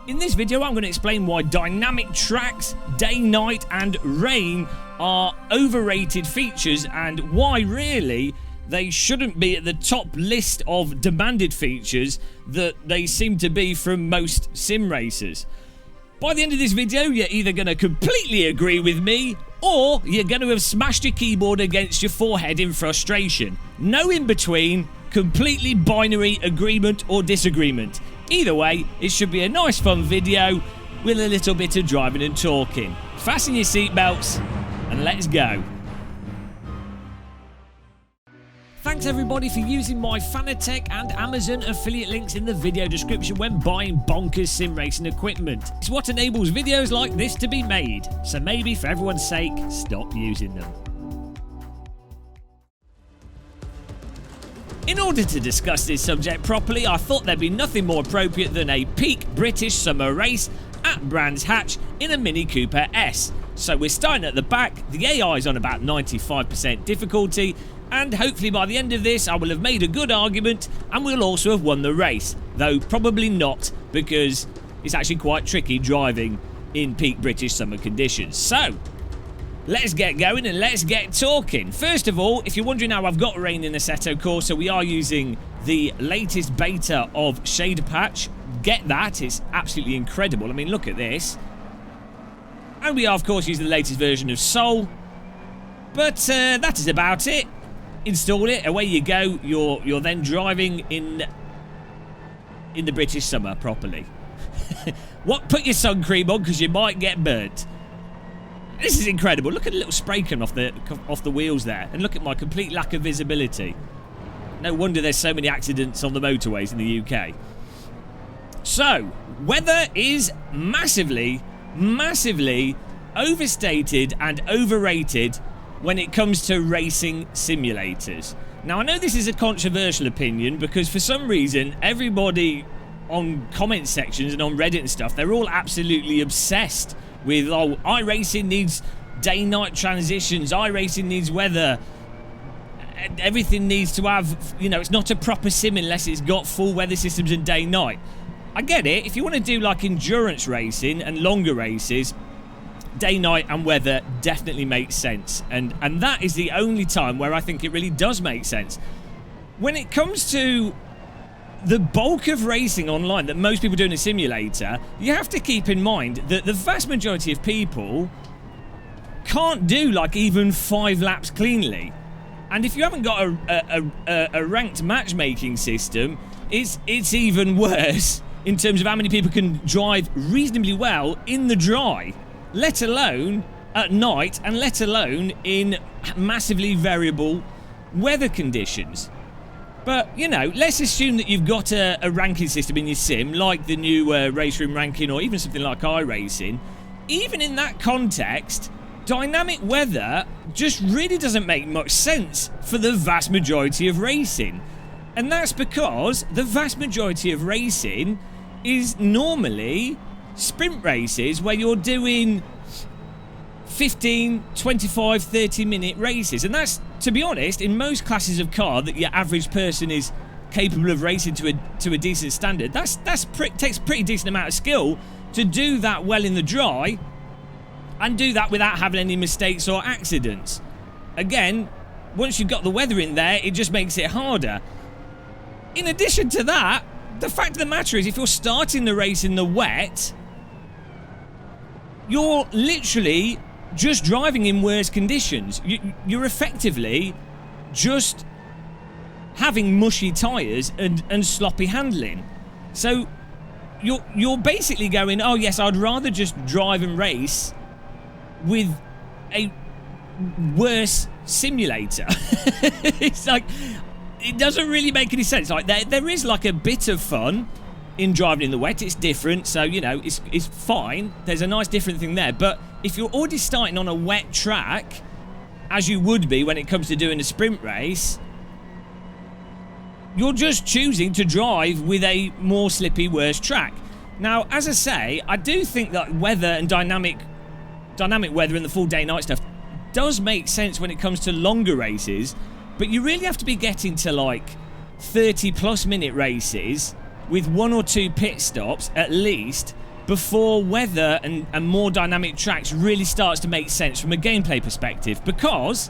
In this video, I'm going to explain why dynamic tracks, day, night, and rain are overrated features and why, really, they shouldn't be at the top list of demanded features that they seem to be from most sim racers. By the end of this video, you're either going to completely agree with me or you're going to have smashed your keyboard against your forehead in frustration. No in between, completely binary agreement or disagreement. Either way, it should be a nice fun video with a little bit of driving and talking. Fasten your seatbelts and let's go. Thanks everybody for using my Fanatec and Amazon affiliate links in the video description when buying bonkers sim racing equipment. It's what enables videos like this to be made, so maybe for everyone's sake, stop using them. In order to discuss this subject properly, I thought there'd be nothing more appropriate than a peak British summer race at Brands Hatch in a Mini Cooper S. So we're starting at the back, the AI is on about 95% difficulty, and hopefully by the end of this I will have made a good argument and we'll also have won the race. Though probably not, because it's actually quite tricky driving in peak British summer conditions. So, let's get going and let's get talking. First of all, if you're wondering how I've got rain in Assetto Corsa, we are using the latest beta of Shader Patch. Get that, it's absolutely incredible. I mean, look at this. And we are, of course, using the latest version of Soul. But that is about it. Install it, away you go. You're then driving in the British summer properly. Put your sun cream on because you might get burnt. This is incredible. Look at the little spray coming off the wheels there. And look at my complete lack of visibility. No wonder there's so many accidents on the motorways in the UK. So, weather is massively, massively overstated and overrated when it comes to racing simulators. Now, I know this is a controversial opinion because for some reason, everybody on comment sections and on Reddit and stuff, they're all absolutely obsessed with, oh, iRacing needs day-night transitions, iRacing needs weather, everything needs to have, you know, it's not a proper sim unless it's got full weather systems and day-night. I get it. If you want to do like endurance racing and longer races, day-night and weather definitely makes sense, and that is the only time where I think it really does make sense. When it comes to the bulk of racing online that most people do in a simulator, you have to keep in mind that the vast majority of people can't do like even 5 laps cleanly. And if you haven't got a ranked matchmaking system, it's even worse in terms of how many people can drive reasonably well in the dry, let alone at night, and let alone in massively variable weather conditions. But, you know, let's assume that you've got a ranking system in your sim, like the new Race Room ranking or even something like iRacing. Even in that context, dynamic weather just really doesn't make much sense for the vast majority of racing. And that's because the vast majority of racing is normally sprint races where you're doing 15, 25, 30-minute races. And that's, to be honest, in most classes of car that your average person is capable of racing to a decent standard, takes a pretty decent amount of skill to do that well in the dry and do that without having any mistakes or accidents. Again, once you've got the weather in there, it just makes it harder. In addition to that, the fact of the matter is, if you're starting the race in the wet, you're literally just driving in worse conditions. You're effectively just having mushy tyres and sloppy handling. So you're basically going, oh yes, I'd rather just drive and race with a worse simulator. It's like, it doesn't really make any sense. Like there is like a bit of fun in driving in the wet. It's different, so you know it's fine. There's a nice different thing there. But if you're already starting on a wet track, as you would be when it comes to doing a sprint race, you're just choosing to drive with a more slippy, worse track. Now, as I say, I do think that weather and dynamic weather and the full day-night stuff does make sense when it comes to longer races, but you really have to be getting to like 30+ minute races with 1 or 2 pit stops at least before weather and more dynamic tracks really starts to make sense from a gameplay perspective, because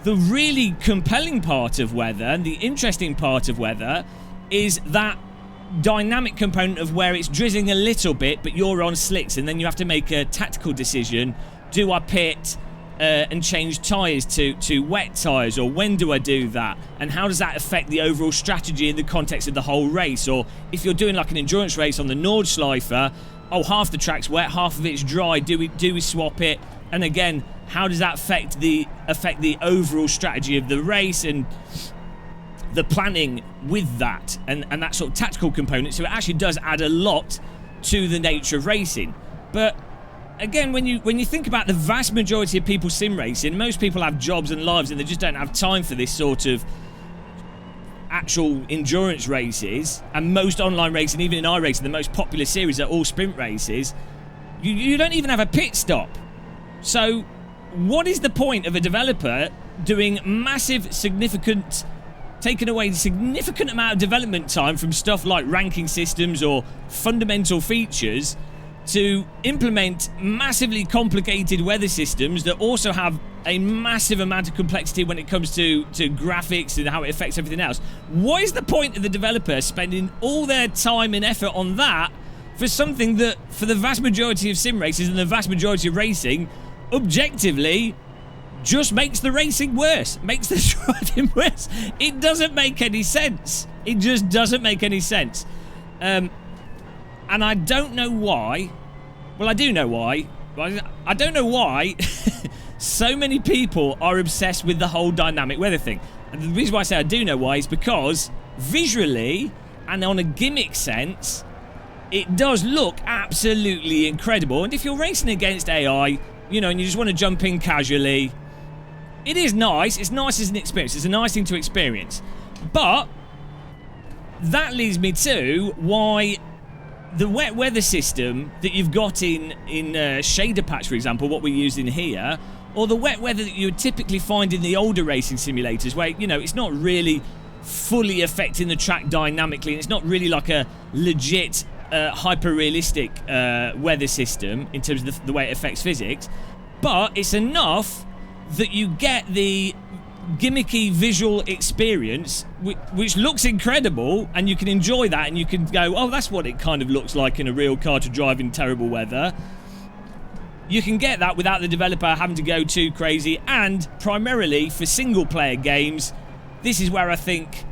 the really compelling part of weather and the interesting part of weather is that dynamic component of where it's drizzling a little bit but you're on slicks, and then you have to make a tactical decision. Do I pit and change tyres to wet tyres, or when do I do that, and how does that affect the overall strategy in the context of the whole race? Or if you're doing like an endurance race on the Nordschleife, oh, half the track's wet, half of it's dry, do we swap it? And again, how does that affect the overall strategy of the race and the planning with that and that sort of tactical component? So it actually does add a lot to the nature of racing. But again, when you think about the vast majority of people sim racing, most people have jobs and lives and they just don't have time for this sort of actual endurance races. And most online racing, even in iRacing, the most popular series are all sprint races. You don't even have a pit stop. So what is the point of a developer doing massive, significant, taking away a significant amount of development time from stuff like ranking systems or fundamental features to implement massively complicated weather systems that also have a massive amount of complexity when it comes to graphics and how it affects everything else? What is the point of the developer spending all their time and effort on that for something that, for the vast majority of sim races and the vast majority of racing, objectively just makes the racing worse, makes the driving worse? It doesn't make any sense. It just doesn't make any sense. And I don't know why. Well, I do know why. But I don't know why so many people are obsessed with the whole dynamic weather thing. And the reason why I say I do know why is because visually and on a gimmick sense, it does look absolutely incredible. And if you're racing against AI, you know, and you just want to jump in casually, it is nice. It's nice as an experience. It's a nice thing to experience. But that leads me to why the wet weather system that you've got in Shader Patch, for example, what we're using here, or the wet weather that you would typically find in the older racing simulators, where, you know, it's not really fully affecting the track dynamically, and it's not really like a legit hyper-realistic weather system in terms of the way it affects physics, but it's enough that you get the gimmicky visual experience which looks incredible, and you can enjoy that, and you can go, oh, that's what it kind of looks like in a real car to drive in terrible weather. You can get that without the developer having to go too crazy. And primarily for single player games, this is where I think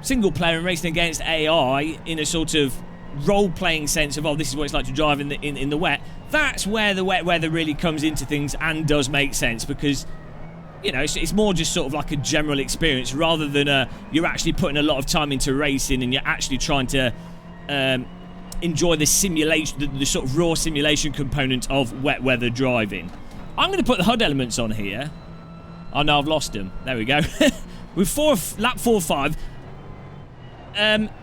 single player and racing against AI in a sort of role-playing sense of, oh, this is what it's like to drive in the wet, that's where the wet weather really comes into things and does make sense, because, you know, it's more just sort of like a general experience rather than you're actually putting a lot of time into racing and you're actually trying to enjoy the simulation, the sort of raw simulation component of wet weather driving. I'm going to put the HUD elements on here. Oh no, I've lost them. There we go. With lap 4-5.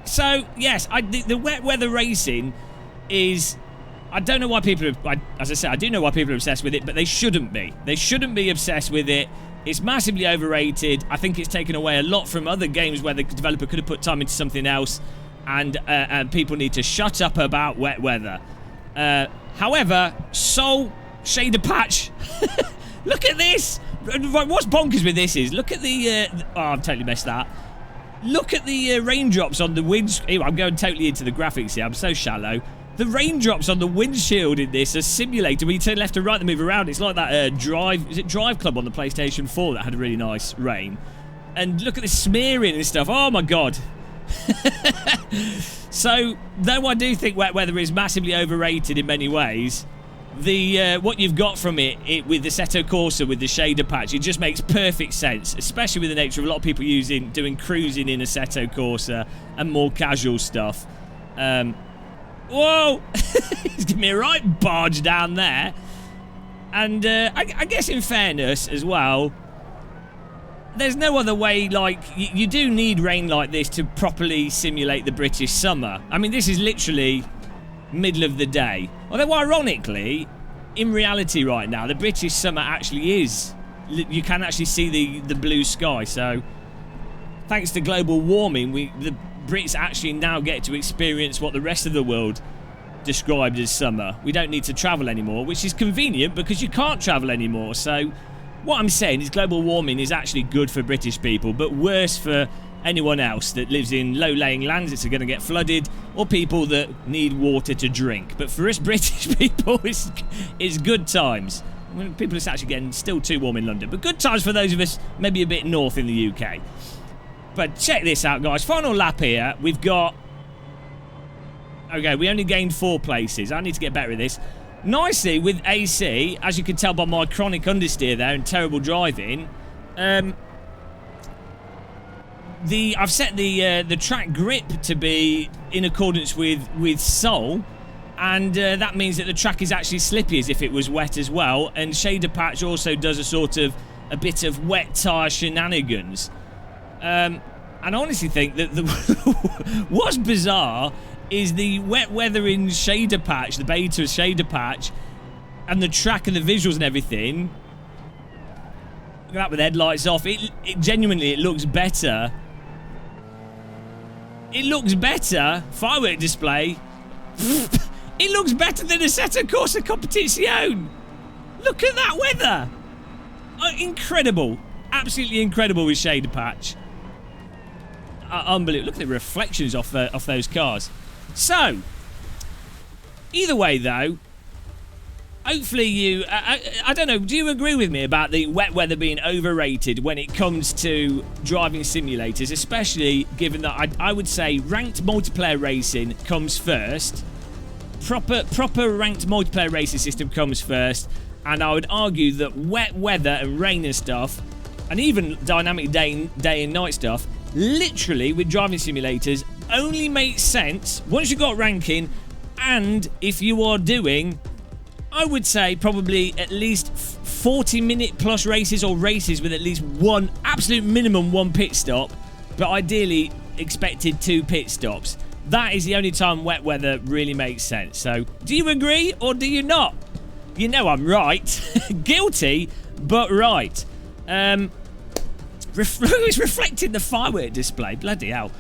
So yes, the wet weather racing is, I don't know why people are, as I said, I do know why people are obsessed with it, but they shouldn't be. They shouldn't be obsessed with it. It's massively overrated. I think it's taken away a lot from other games where the developer could have put time into something else, and people need to shut up about wet weather. However, Soul Shader Patch, look at this. What's bonkers with this is, look at the, oh, I've totally messed that. Look at the raindrops on the windshield. I'm going totally into the graphics here. I'm so shallow. The raindrops on the windshield in this are simulated. When you turn left and right to move around, it's like that Drive Club on the PlayStation 4 that had a really nice rain. And look at the smearing and stuff. Oh my god. So, though I do think wet weather is massively overrated in many ways, the what you've got from it with the Assetto Corsa, with the shader patch, it just makes perfect sense, especially with the nature of a lot of people doing cruising in Assetto Corsa and more casual stuff. Whoa! He's giving me a right barge down there. And I guess in fairness as well, there's no other way, like, you do need rain like this to properly simulate the British summer. I mean, this is literally middle of the day. Although, ironically, in reality right now, the British summer actually is. You can actually see the blue sky, so thanks to global warming, the Brits actually now get to experience what the rest of the world described as summer. We don't need to travel anymore, which is convenient because you can't travel anymore. So what I'm saying is global warming is actually good for British people, but worse for anyone else that lives in low-lying lands that's going to get flooded, or people that need water to drink. But for us British people, it's good times. People are actually getting still too warm in London, but good times for those of us maybe a bit north in the UK. But check this out, guys. Final lap here. We've got... Okay, we only gained 4 places. I need to get better at this. Nicely, with AC, as you can tell by my chronic understeer there and terrible driving, I've set the track grip to be in accordance with Sol, and that means that the track is actually slippy as if it was wet as well, and Shader Patch also does a bit of wet tyre shenanigans. And I honestly think that what's bizarre is the wet weather in Shader Patch, the beta Shader Patch, and the track and the visuals and everything. Look at that with headlights off. It genuinely, it looks better. It looks better. Firework display. It looks better than a Assetto Corsa Competizione. Look at that weather. Incredible. Absolutely incredible with Shader Patch. Unbelievable. Look at the reflections off those cars. So, either way though, hopefully you... I don't know, do you agree with me about the wet weather being overrated when it comes to driving simulators, especially given that I would say ranked multiplayer racing comes first, proper ranked multiplayer racing system comes first, and I would argue that wet weather and rain and stuff, and even dynamic day and night stuff, literally with driving simulators only makes sense once you've got ranking, and if you are doing, I would say, probably at least 40-minute plus races, or races with at least one, absolute minimum one pit stop, but ideally expected 2 pit stops. That is the only time wet weather really makes sense. So, do you agree or do you not? You know I'm right. Guilty, but right. It's reflecting the firework display. Bloody hell.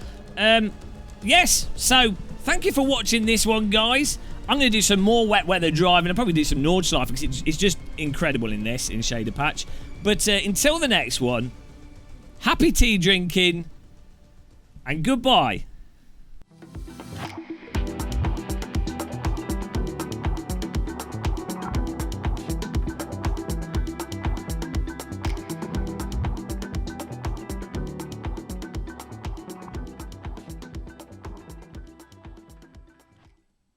Yes, so thank you for watching this one, guys. I'm going to do some more wet weather driving. I'll probably do some Nordschleife because it's just incredible in this, in Shader Patch. But until the next one, happy tea drinking and goodbye.